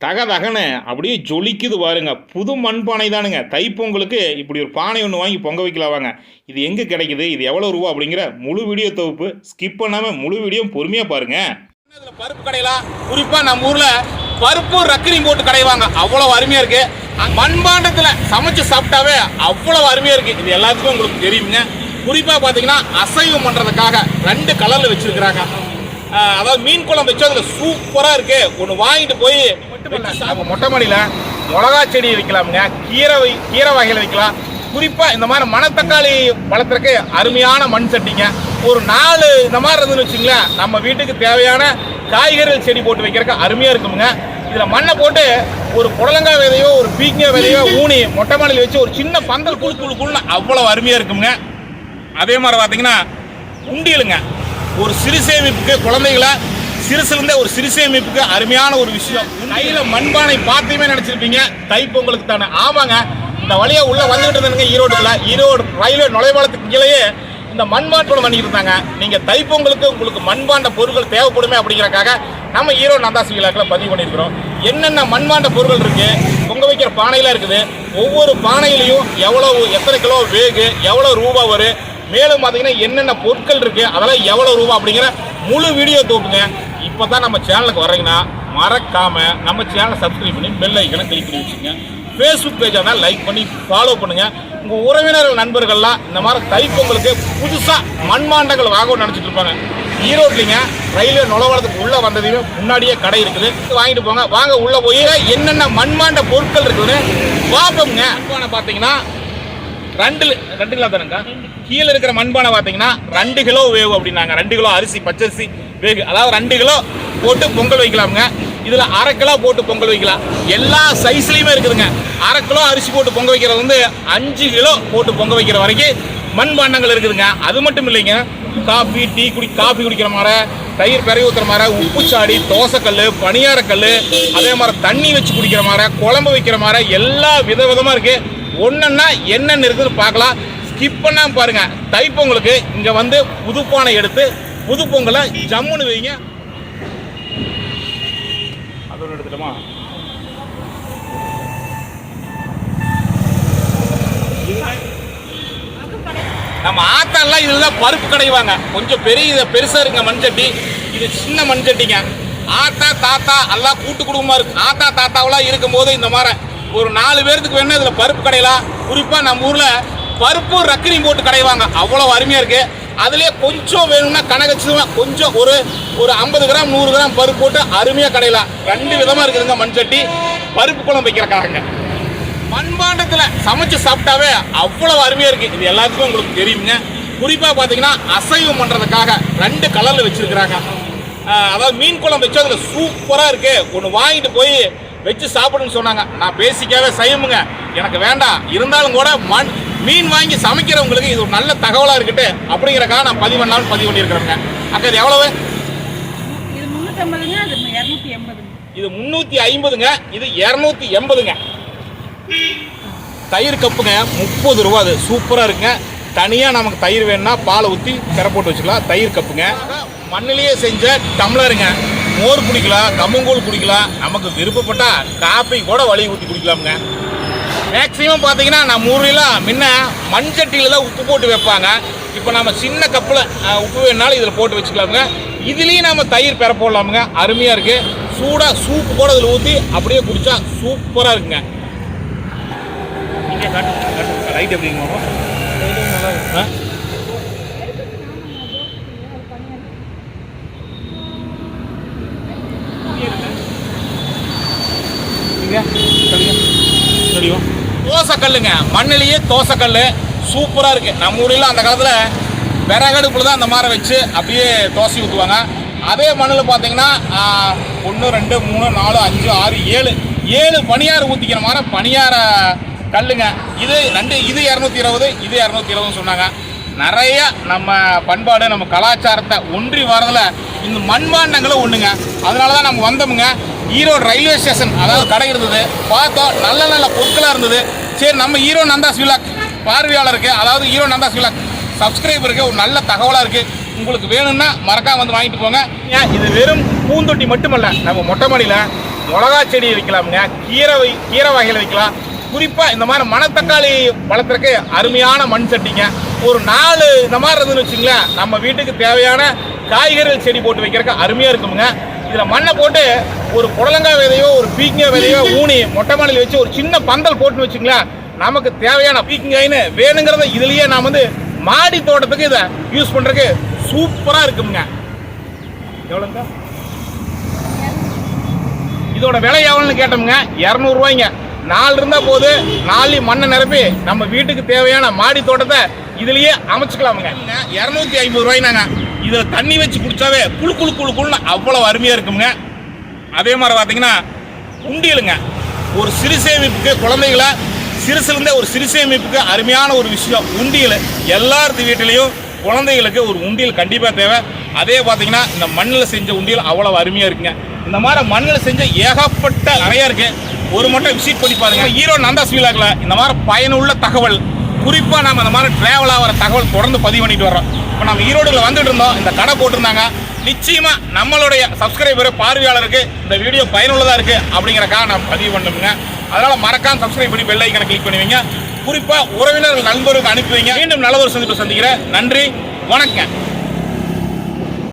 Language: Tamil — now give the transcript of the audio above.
தகன்னு அப்படியே ஜொலிக்குது பாருங்க. புது மண்பானை தானுங்க. தைப்பொங்கலுக்கு இப்படி ஒரு பானை ஒன்று வாங்கி பொங்க வைக்கலாம் வாங்க. இது எங்கே கிடைக்குது, இது எவ்வளோ ரூபா அப்படிங்கிற முழு வீடியோ தொகுப்பு ஸ்கிப் பண்ணாமல் முழு வீடியோ பொறுமையாக பாருங்க. இதில் பருப்பு கடையலாம், குறிப்பாக நம்ம ஊரில் பருப்பு ரக்கினி போட்டு கடைவாங்க. அவ்வளோ அருமையாக இருக்கு. மண்பாண்டத்தில் சமைச்சு சாப்பிட்டாவே அவ்வளோ அருமையாக இருக்கு. இது எல்லாத்துக்கும் உங்களுக்கு தெரியுங்க. குறிப்பாக பார்த்தீங்கன்னா அசைவம் பண்ணுறதுக்காக 2 கலரில் வச்சிருக்கிறாங்க. அதாவது மீன் குழம்பு வச்சு அதில் சூப்பராக இருக்கு. ஒன்று வாங்கிட்டு போய் நம்ம மொட்டை மாடியில் மிளகா செடி வைக்கலாமுங்க, கீரை வகையில் வைக்கலாம். குறிப்பாக இந்த மாதிரி மணத்தக்காளி வளர்த்துறதுக்கு அருமையான மண் சட்டிங்க. ஒரு 4 இந்த மாதிரி இருந்துன்னு வச்சுங்களேன், நம்ம வீட்டுக்கு தேவையான காய்கறிகள் செடி போட்டு வைக்கிறதுக்கு அருமையாக இருக்குமுங்க. இதில் மண்ணை போட்டு ஒரு புடலங்காய் விதையோ ஒரு பீக்கங்காய் விதையோ ஊனி மொட்டை மாடியில் வச்சு ஒரு சின்ன பந்தல் குழுன்னு அவ்வளோ அருமையாக இருக்குங்க. அதே மாதிரி பார்த்தீங்கன்னா உண்டியலுங்க, ஒரு சிறு சேமிப்புக்கு குழந்தைகளை சிறுசுலேருந்தே ஒரு சிறு சேமிப்புக்கு அருமையான ஒரு விஷயம். கையில் மண்பானை பார்த்துமே நினச்சிருப்பீங்க தைப்பொங்கலுக்கு தானே. ஆமாங்க, இந்த வழியாக உள்ளே வந்துகிட்டு இருந்தாங்க. ஈரோடு ரயில்வே நுழைவாளத்துக்கு கீழேயே இந்த மண்பாண்டோடு பண்ணிட்டு இருந்தாங்க. நீங்கள் தைப்பொங்கலுக்கு உங்களுக்கு மண்பாண்ட பொருட்கள் தேவைப்படுமே அப்படிங்கிறக்காக நம்ம ஈரோடு நந்தாசி விழாக்களை பதிவு பண்ணியிருக்கிறோம். என்னென்ன மண்பாண்ட பொருட்கள் இருக்குது, பொங்க வைக்கிற பானையெல்லாம் இருக்குது. ஒவ்வொரு பானையிலையும் எத்தனை கிலோ வேகு, எவ்வளோ ரூபா வரும், மேலும் பார்த்தீங்கன்னா என்னென்ன பொருட்கள் இருக்குது, அதெல்லாம் எவ்வளோ ரூபா அப்படிங்கிற முழு வீடியோ தோப்புங்க. இப்போ தான் நம்ம சேனலுக்கு வரீங்கன்னா மறக்காமல் நம்ம சேனலை சப்ஸ்கிரைப் பண்ணி பெல் ஐக்கனை கிளிக் பண்ணி வச்சுக்கோங்க. ஃபேஸ்புக் பேஜாக தான் லைக் பண்ணி ஃபாலோ பண்ணுங்கள். உங்கள் உறவினர்கள் நண்பர்கள்லாம் இந்த மாதிரி தைப்பொங்கலுக்கு புதுசாக மண்பாண்டங்கள் வாங்கணும்னு நினச்சிட்டு இருப்பாங்க. ஈரோட்லிங்க ரயில்வே நுழைவாளத்துக்கு உள்ளே வந்ததையுமே முன்னாடியே கடை இருக்குது, வாங்கிட்டு போங்க. வாங்க உள்ளே போய் என்னென்ன மண்பாண்ட பொருட்கள் இருக்குதுன்னு பார்ப்போங்க. மண்பானை பார்த்தீங்கன்னா 2 கிலோ தானுங்க. கீழே இருக்கிற மண்பானை பார்த்தீங்கன்னா 2 கிலோ வேகு அப்படின்னாங்க. 2 கிலோ அரிசி பச்சரிசி வேகு, அதாவது 2 கிலோ போட்டு பொங்கல் வைக்கலாமுங்க. இதில் 1/2 கிலோ போட்டு பொங்கல் வைக்கலாம். எல்லா சைஸ்லையுமே இருக்குதுங்க. 1/2 கிலோ அரிசி போட்டு பொங்க வைக்கிறது வந்து 5 கிலோ போட்டு பொங்க வைக்கிற வரைக்கும் மண்பாண்டங்கள் இருக்குதுங்க. அது மட்டும் இல்லைங்க, காஃபி குடிக்கிற மாதிரி, தயிர் பிறகு ஊற்றுற மாதிரி, உப்பு சாடி, தோசைக்கல், பணியாரக்கல், அதே மாதிரி தண்ணி வச்சு குடிக்கிற மாதிரி, குழம்பு வைக்கிற மாதிரி எல்லா விதமாக இருக்குது. ஒன்றுன்னா என்னென்ன இருக்குதுன்னு பார்க்கலாம். ஸ்கிப் பண்ணாமல் பாருங்க. தைப்பொங்கலுக்கு இங்கே வந்து புதுப்பானை எடுத்து புது பொங்கலை ஜம்முன்னு வைங்க. அதோட எடுத்துட்டோமா? நம்ம ஆத்தாலாம் இதில் தான் பருப்பு கடைவாங்க. கொஞ்சம் பெருசாக இருக்குங்க மண் சட்டி. இது சின்ன மண் சட்டிங்க. ஆத்தா தாத்தா எல்லாம் கூட்டு குடும்பமாக இருக்கு. ஆத்தா தாத்தாவெல்லாம் இருக்கும்போது இந்த மாதிரி ஒரு 4 பேர்த்துக்கு வேணும் இதில் பருப்பு கடையலாம். குறிப்பாக நம்ம ஊரில் பருப்பு ரக்கினி போட்டு கடைவாங்க. அவ்வளோ அருமையாக இருக்குது. அதுலேயே கொஞ்சம் வேணும்னா கணக்கச்சுவேன், கொஞ்சம் ஒரு 50 கிராம் 100 கிராம் பருப்பு போட்டு அருமையாக கடையலாம். 2 விதமாக இருக்குதுங்க மண் சட்டி. பருப்பு குழம்பு வைக்கிறக்காகங்க. மண்பாண்டத்தில் சமைச்சு சாப்பிட்டாவே அவ்வளோ அருமையாக இருக்குது. இது எல்லாத்துக்கும் உங்களுக்கு தெரியுங்க. குறிப்பாக பார்த்தீங்கன்னா அசைவம் பண்ணுறதுக்காக 2 கலரில் வச்சுருக்கிறாங்க. அதாவது மீன் குழம்பு வச்சு அதில் சூப்பராக இருக்குது. ஒன்று வாங்கிட்டு போய் வச்சு சாப்பிடுன்னு சொன்னாங்க. நான் பேசிக்காவே சைவமுங்க, எனக்கு வேண்டாம். இருந்தாலும் கூட மீன் வாங்கி சமைக்கிறவங்களுக்கு இது ஒரு நல்ல தகவலாக இருக்கட்டு அப்படிங்கிறக்காக நான் பதிவு பண்ணியிருக்கிறேங்க. அக்கா இது எவ்வளவு? இது 350ங்க. இது 280ங்க. தயிர் கப்புங்க 30 ரூபா. அது சூப்பராக இருக்குங்க. தனியாக நமக்கு தயிர் வேணும்னா பாலை ஊற்றி திரை போட்டு வச்சுக்கலாம். தயிர் கப்புங்க. மண்ணிலேயே செஞ்ச டம்ளருங்க. மோர் குடிக்கலாம், கம்மங்கூழ் குடிக்கலாம். நமக்கு விருப்பப்பட்டால் காப்பி கூட வழி ஊற்றி குடிக்கலாமுங்க. மேக்ஸிமம் பார்த்தீங்கன்னா நம்ம ஊரிலாம் முன்ன மண் சட்டியில் தான் உப்பு போட்டு வைப்பாங்க. இப்போ நம்ம சின்ன கப்பில் உப்பு வேணாலும் இதில் போட்டு வச்சுக்கலாமுங்க. இதுலேயும் நம்ம தயிர் பெற போடலாமுங்க. அருமையாக இருக்குது. சூடாக சூப்பு கூட இதில் ஊற்றி அப்படியே குடித்தா சூப்பராக இருக்குங்க. நீங்கள் ரைட் எப்படிங்க? தோசைக்கல்லுங்க, மண்ணிலேயே தோசைக்கல் சூப்பராக இருக்குது. நம்ம ஊரில் அந்த காலத்தில் விறகடுப்பில் தான் அந்த மாதிரி வச்சு அப்படியே தோசை ஊற்றுவாங்க. அதே மண்ணில் பார்த்தீங்கன்னா 1 2 3 4 5 6 7 பணியாரம் ஊற்றிக்கிற மாதிரி பணியார கல்லுங்க. இது 220, இது 220 சொன்னாங்க. நிறைய நம்ம பண்பாடு நம்ம கலாச்சாரத்தை ஒன்றி வரதில் இந்த மண்பாண்டங்களும் ஒன்றுங்க. அதனால தான் நம்ம வந்தோமுங்க. ஈரோடு ரயில்வே ஸ்டேஷன், அதாவது கடை இருந்தது, பார்த்தோம் நல்ல பொருட்களாக இருந்தது. சரி, நம்ம ஈரோடு நந்தாஸ் விலாக் பார்வையாளருக்கு, அதாவது ஈரோடு நந்தாஸ் விலாக் சப்ஸ்கிரைபருக்கு ஒரு நல்ல தகவலாக இருக்குது. உங்களுக்கு வேணும்னா மறக்காம வந்து வாங்கிட்டு போங்க. இது வெறும் பூந்தொட்டி மட்டுமல்ல, நம்ம மொட்டை மாடியில் மிளகா செடி வைக்கலாமுங்க, கீரை வகையில் வைக்கலாம். குறிப்பாக இந்த மாதிரி மணத்தக்காளி வளர்த்துறதுக்கு அருமையான மண் சட்டிங்க. ஒரு 4 இந்த மாதிரி இருந்துன்னு வச்சுங்களேன், நம்ம வீட்டுக்கு தேவையான காய்கறிகள் செடி போட்டு வைக்கிறதுக்கு அருமையாக இருக்குமுங்க. இதில் மண்ணை போட்டு ஒரு புடலங்காய் விதையோ ஒரு பீக்கங்காய் விதையோ ஊனி மொட்டை மாடியில் வச்சு ஒரு சின்ன பந்தல் போட்டுன்னு வச்சுங்களேன், நமக்கு தேவையான பீக்கங்காயின்னு வேணுங்கிறத இதுலேயே நாம் மாடி தோட்டத்துக்கு இதை யூஸ் பண்ணுறதுக்கு சூப்பராக இருக்குமுங்க. எவ்வளோங்க இதோட விலை எவ்வளோன்னு கேட்டோமுங்க, 200 ரூபாய்ங்க. 4 இருந்தால் போது 4 மண்ணை நிரப்பி நம்ம வீட்டுக்கு தேவையான மாடி தோட்டத்தை இதுலேயே அமைச்சுக்கலாமுங்க. 250 ரூபாய்னாங்க. இதில் தண்ணி வச்சு குடிச்சாவே குழுன்னு அவ்வளோ அருமையாக இருக்குங்க. அதே மாதிரி பார்த்தீங்கன்னா உண்டியலுங்க, ஒரு சிறு சேமிப்புக்கு குழந்தைகளை சிறுசுலேருந்தே ஒரு சிறு சேமிப்புக்கு அருமையான ஒரு விஷயம் உண்டியல். எல்லாத்து வீட்டிலையும் குழந்தைகளுக்கு ஒரு உண்டியல் கண்டிப்பாக தேவை. அதே பார்த்தீங்கன்னா இந்த மண்ணில் செஞ்ச உண்டியல் அவ்வளோ அருமையாக இருக்குங்க. இந்த மாதிரி மண்ணில் செஞ்ச ஏகப்பட்ட நிறையா இருக்குது. ஒரு மட்டும் விசிட் பண்ணி பாருங்க. ஈரோடு நந்தாஸ் வீலாக்கில் இந்த மாதிரி பயனுள்ள தகவல், குறிப்பாக நம்ம இந்த மாதிரி ட்ராவல் ஆகிற தகவல் தொடர்ந்து பதிவு பண்ணிட்டு வர்றோம். இப்போ நம்ம ஈரோடுல வந்துட்டு இருந்தோம், இந்த கடை போட்டிருந்தாங்க. நிச்சயமாக நம்மளுடைய சப்ஸ்கிரைபர் பார்வையாளருக்கு இந்த வீடியோ பயனுள்ளதாக இருக்குது அப்படிங்கிறக்காக நான் பதிவு பண்ணுங்க. அதனால் மறக்காம சப்ஸ்கிரைப் பண்ணி பெல் ஐக்கனை கிளிக் பண்ணுவீங்க. குறிப்பாக உறவினர்கள் நண்பர்களுக்கு அனுப்புவீங்க. மீண்டும் நல்ல ஒரு சந்திப்பு சந்திக்கிறேன். நன்றி, வணக்கம்.